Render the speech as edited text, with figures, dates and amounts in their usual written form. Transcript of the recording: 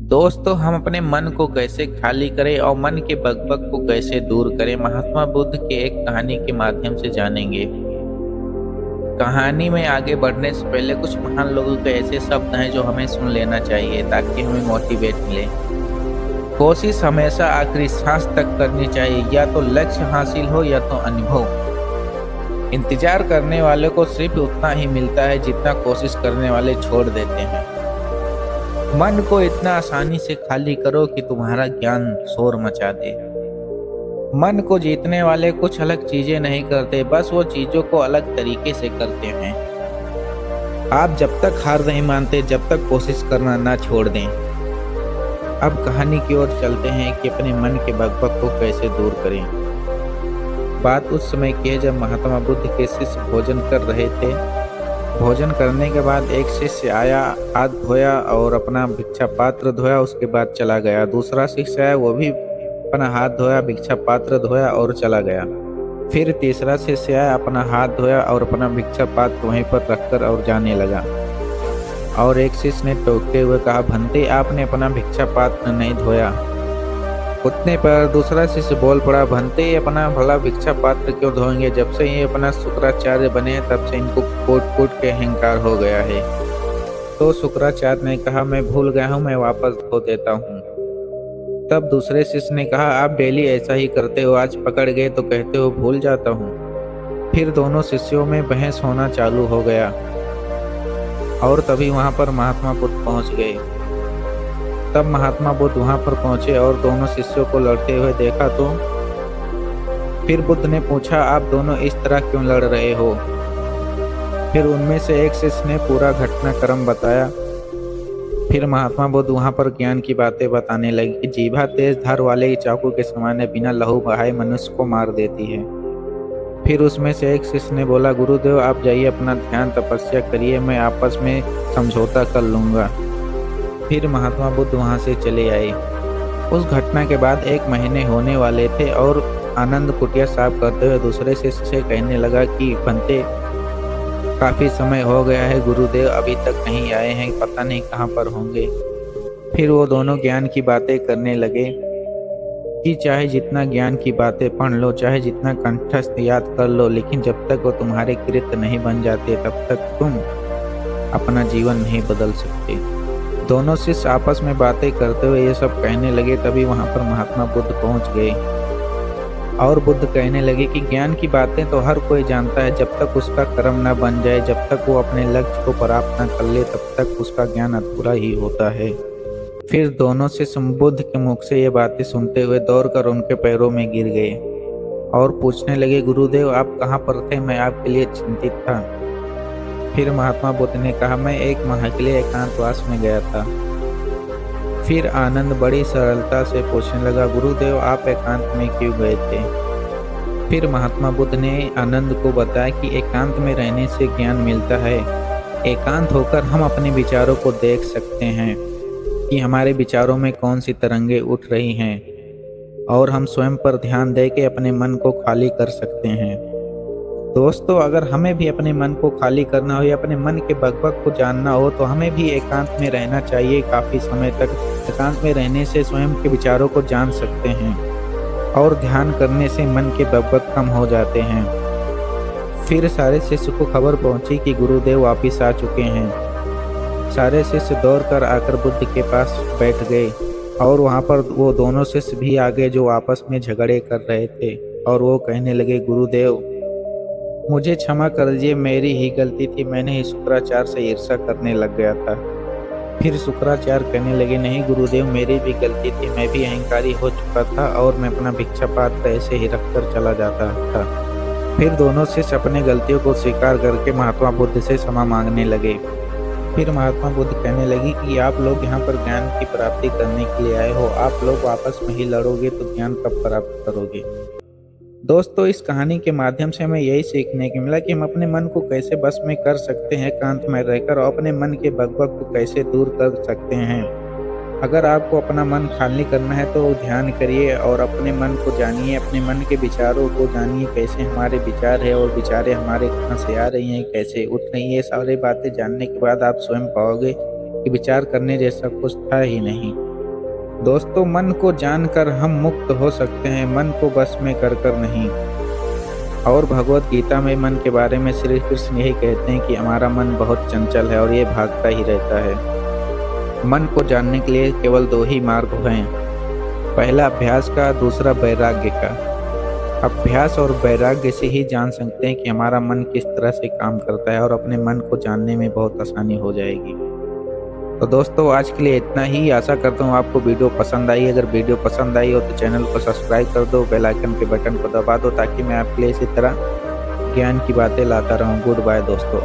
दोस्तों, हम अपने मन को कैसे खाली करें और मन के बकबक को कैसे दूर करें, महात्मा बुद्ध के एक कहानी के माध्यम से जानेंगे। कहानी में आगे बढ़ने से पहले कुछ महान लोगों के ऐसे शब्द हैं जो हमें सुन लेना चाहिए ताकि हमें मोटिवेट मिले। कोशिश हमेशा आखिरी सांस तक करनी चाहिए, या तो लक्ष्य हासिल हो या तो अनुभव। इंतजार करने वाले को सिर्फ उतना ही मिलता है जितना कोशिश करने वाले छोड़ देते हैं। मन को इतना आसानी से खाली करो कि तुम्हारा ज्ञान शोर मचा दे। मन को जीतने वाले कुछ अलग चीजें नहीं करते, बस वो चीजों को अलग तरीके से करते हैं। आप जब तक हार नहीं मानते, जब तक कोशिश करना ना छोड़ दें। अब कहानी की ओर चलते हैं कि अपने मन के बकबक को कैसे दूर करें। बात उस समय की है जब महात्मा बुद्ध के शिष्य भोजन कर रहे थे। भोजन करने के बाद एक शिष्य आया, हाथ धोया और अपना भिक्षा पात्र धोया, उसके बाद चला गया। दूसरा शिष्य आया, वो भी अपना हाथ धोया, भिक्षा पात्र धोया और चला गया। फिर तीसरा शिष्य आया, अपना हाथ धोया और अपना भिक्षा पात्र वहीं पर रखकर और जाने लगा। और एक शिष्य ने टोकते हुए कहा, भंते, आपने अपना भिक्षा पात्र नहीं धोया। उतने पर दूसरा शिष्य बोल पड़ा, भंते, अपना भला भिक्षा पात्र क्यों धोएंगे? जब से ये अपना शुक्राचार्य बने तब से इनको कूट कूट के अहंकार हो गया है। तो शुक्राचार्य ने कहा, मैं भूल गया हूँ, मैं वापस धो देता हूँ। तब दूसरे शिष्य ने कहा, आप डेली ऐसा ही करते हो, आज पकड़ गए तो कहते हो भूल जाता हूँ। फिर दोनों शिष्यों में बहस होना चालू हो गया और तभी वहां पर महात्मा बुद्ध पहुंच गए। तब महात्मा बुद्ध वहां पर पहुंचे और दोनों शिष्यों को लड़ते हुए देखा तो फिर बुद्ध ने पूछा, आप दोनों इस तरह क्यों लड़ रहे हो? फिर उनमें से एक शिष्य ने पूरा घटनाक्रम बताया। फिर महात्मा बुद्ध वहां पर ज्ञान की बातें बताने लगे कि जीभा तेज धार वाले चाकू के समान बिना लहू बहाए मनुष्य को मार देती है। फिर उसमें से एक शिष्य ने बोला, गुरुदेव, आप जाइए, अपना ध्यान तपस्या करिए, मैं आपस में समझौता कर लूंगा। फिर महात्मा बुद्ध वहां से चले आए। उस घटना के बाद 1 महीने होने वाले थे और आनंद कुटिया साफ करते हुए दूसरे शिष्य से कहने लगा कि भंते, काफी समय हो गया है, गुरुदेव अभी तक नहीं आए हैं, पता नहीं कहाँ पर होंगे। फिर वो दोनों ज्ञान की बातें करने लगे कि चाहे जितना ज्ञान की बातें पढ़ लो, चाहे जितना कंठस्थ याद कर लो, लेकिन जब तक वो तुम्हारे कृत्य नहीं बन जाते तब तक तुम अपना जीवन नहीं बदल सकते। दोनों शिष्य आपस में बातें करते हुए ये सब कहने लगे। तभी वहां पर महात्मा बुद्ध पहुंच गए और बुद्ध कहने लगे कि ज्ञान की बातें तो हर कोई जानता है, जब तक उसका कर्म न बन जाए, जब तक वो अपने लक्ष्य को प्राप्त न कर ले, तब तक उसका ज्ञान अधूरा ही होता है। फिर दोनों शिष्य बुद्ध के मुख से ये बातें सुनते हुए दौड़कर उनके पैरों में गिर गए और पूछने लगे, गुरुदेव, आप कहाँ पर थे? मैं आपके लिए चिंतित था। फिर महात्मा बुद्ध ने कहा, मैं 1 माह के लिए एकांतवास में गया था। फिर आनंद बड़ी सरलता से पूछने लगा, गुरुदेव, आप एकांत में क्यों गए थे? फिर महात्मा बुद्ध ने आनंद को बताया कि एकांत में रहने से ज्ञान मिलता है। एकांत होकर हम अपने विचारों को देख सकते हैं कि हमारे विचारों में कौन सी तरंगे उठ रही हैं और हम स्वयं पर ध्यान दे के अपने मन को खाली कर सकते हैं। दोस्तों, अगर हमें भी अपने मन को खाली करना हो या अपने मन के बकबक को जानना हो तो हमें भी एकांत में रहना चाहिए। काफ़ी समय तक एकांत में रहने से स्वयं के विचारों को जान सकते हैं और ध्यान करने से मन के बकबक कम हो जाते हैं। फिर सारे शिष्य को खबर पहुंची कि गुरुदेव वापिस आ चुके हैं। सारे शिष्य दौड़कर आकर बुद्ध के पास बैठ गए और वहाँ पर वो दोनों शिष्य भी आ गए जो आपस में झगड़े कर रहे थे और वो कहने लगे, गुरुदेव, मुझे क्षमा कर दीजिए, मेरी ही गलती थी, मैंने ही शुक्राचार्य से ईर्ष्या करने लग गया था। फिर शुक्राचार्य कहने लगे, नहीं गुरुदेव, मेरी भी गलती थी, मैं भी अहंकारी हो चुका था और मैं अपना भिक्षा पात्र ऐसे ही रखकर चला जाता था। फिर दोनों शिष्य अपनी गलतियों को स्वीकार करके महात्मा बुद्ध से क्षमा मांगने लगे। फिर महात्मा बुद्ध कहने लगी कि आप लोग यहाँ पर ज्ञान की प्राप्ति करने के लिए आए हो, आप लोग आपस में ही लड़ोगे तो ज्ञान कब प्राप्त करोगे? दोस्तों, इस कहानी के माध्यम से हमें यही सीखने को मिला कि हम अपने मन को कैसे बस में कर सकते हैं एकांत में रहकर, और अपने मन के बकबक को कैसे दूर कर सकते हैं। अगर आपको अपना मन खाली करना है तो ध्यान करिए और अपने मन को जानिए, अपने मन के विचारों को जानिए, कैसे हमारे विचार है और विचारें हमारे कहाँ से आ रही हैं, कैसे उठ रही हैं। ये सारी बातें जानने के बाद आप स्वयं पाओगे कि विचार करने जैसा कुछ था ही नहीं। दोस्तों, मन को जानकर हम मुक्त हो सकते हैं, मन को बस में कर कर नहीं। और भगवत गीता में मन के बारे में श्री कृष्ण यही कहते हैं कि हमारा मन बहुत चंचल है और ये भागता ही रहता है। मन को जानने के लिए केवल दो ही मार्ग हैं, पहला अभ्यास का, दूसरा वैराग्य का। अभ्यास और वैराग्य से ही जान सकते हैं कि हमारा मन किस तरह से काम करता है और अपने मन को जानने में बहुत आसानी हो जाएगी। तो दोस्तों, आज के लिए इतना ही। आशा करता हूँ आपको वीडियो पसंद आई। अगर वीडियो पसंद आई हो तो चैनल को सब्सक्राइब कर दो, बेल आइकन के बटन को दबा दो ताकि मैं आपके लिए इसी तरह ज्ञान की बातें लाता रहूँ। गुड बाय दोस्तों।